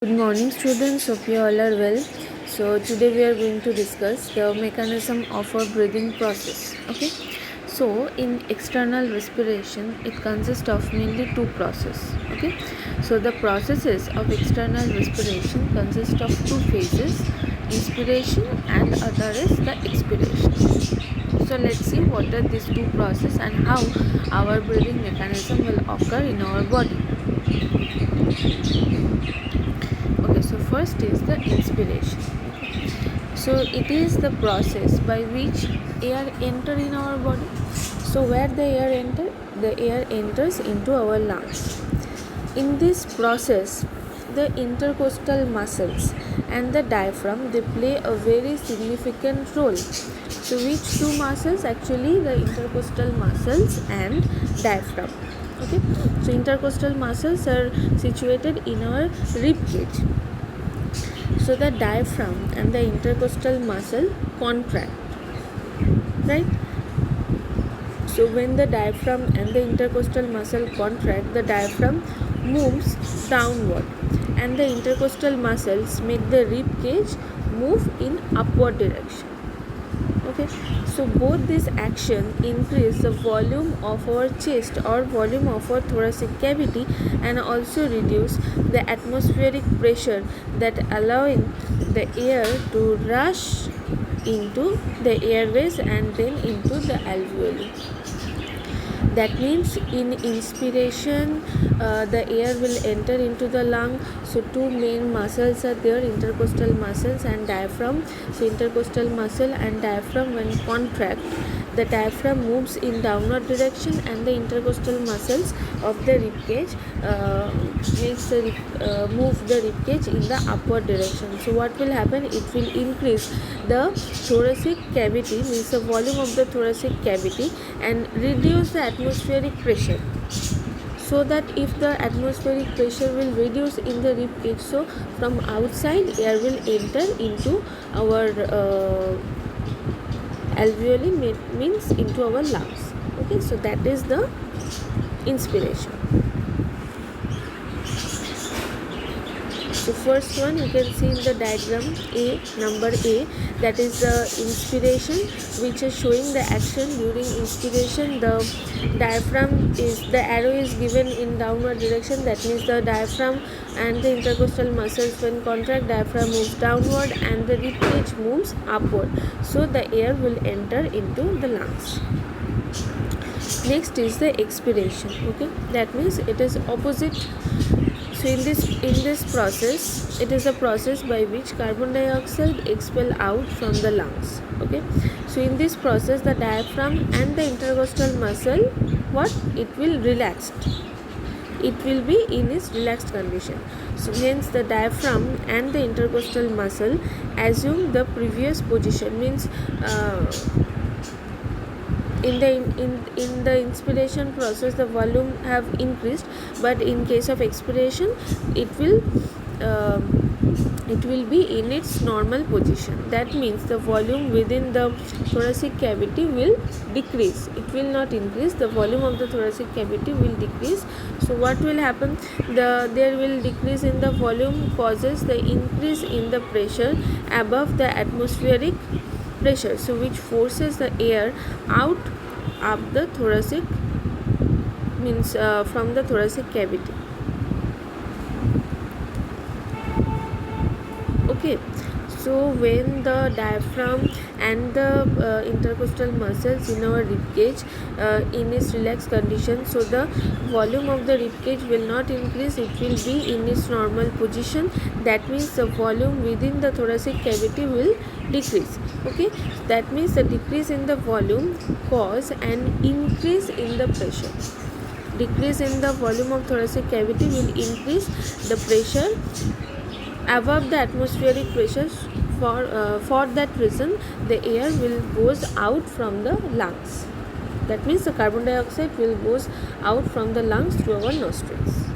Good morning students, hope you all are well. So today we are going to discuss the mechanism of a breathing process. Okay. So in external respiration it consists of mainly two processes. Okay. So the processes of external respiration consist of two phases, inspiration and other is the expiration. So let's see what are these two processes and how our breathing mechanism will occur in our body. Okay, so first is the inspiration. So it is the process by which air enter in our body. So where the air enter? The air enters into our lungs. In this process, the intercostal muscles and the diaphragm, they play a very significant role. So which two muscles? Actually the intercostal muscles and diaphragm. Okay, so intercostal muscles are situated in our rib cage. So the diaphragm and the intercostal muscle contract, right? So when the diaphragm and the intercostal muscle contract, the diaphragm moves downward and the intercostal muscles make the rib cage move in upward direction. Okay, so both this action increase the volume of our chest or volume of our thoracic cavity and also reduce the atmospheric pressure that allowing the air to rush into the airways and then into the alveoli. That means in inspiration the air will enter into the lung. So two main muscles are there, intercostal muscles and diaphragm. So intercostal muscle and diaphragm, when contract, the diaphragm moves in downward direction and the intercostal muscles of the rib cage move the rib cage in the upward direction. So what will happen? It will increase the thoracic cavity, means the volume of the thoracic cavity, and reduce the atmospheric pressure. So that if the atmospheric pressure will reduce in the rib cage, so from outside air will enter into our alveoli, means into our lungs. Okay, so that is the inspiration. So first one you can see in the diagram number A, that is the inspiration, which is showing the action during inspiration. The diaphragm the arrow is given in downward direction. That means the diaphragm and the intercostal muscles, when contract, diaphragm moves downward and the rib cage moves upward. So the air will enter into the lungs. Next is the expiration. Okay, that means it is opposite. So in this process, it is a process by which carbon dioxide expel out from the lungs. Okay, so in this process the diaphragm and the intercostal muscle, it will relaxed. It will be in its relaxed condition. So hence the diaphragm and the intercostal muscle assume the previous position, means in the inspiration process the volume have increased, but in case of expiration it will be in its normal position. That means the volume within the thoracic cavity will decrease. It will not increase. The volume of the thoracic cavity will decrease. So what will happen? There will decrease in the volume, causes the increase in the pressure above the atmospheric pressure, so which forces the air out of the thoracic, means from the thoracic cavity. Okay, so when the diaphragm and the intercostal muscles in our rib cage in its relaxed condition, so the volume of the rib cage will not increase, it will be in its normal position. That means the volume within the thoracic cavity will decrease. Okay, that means the decrease in the volume cause an increase in the pressure. Decrease in the volume of thoracic cavity will increase the pressure above the atmospheric pressure. For that reason the air will goes out from the lungs. That means the carbon dioxide will goes out from the lungs through our nostrils.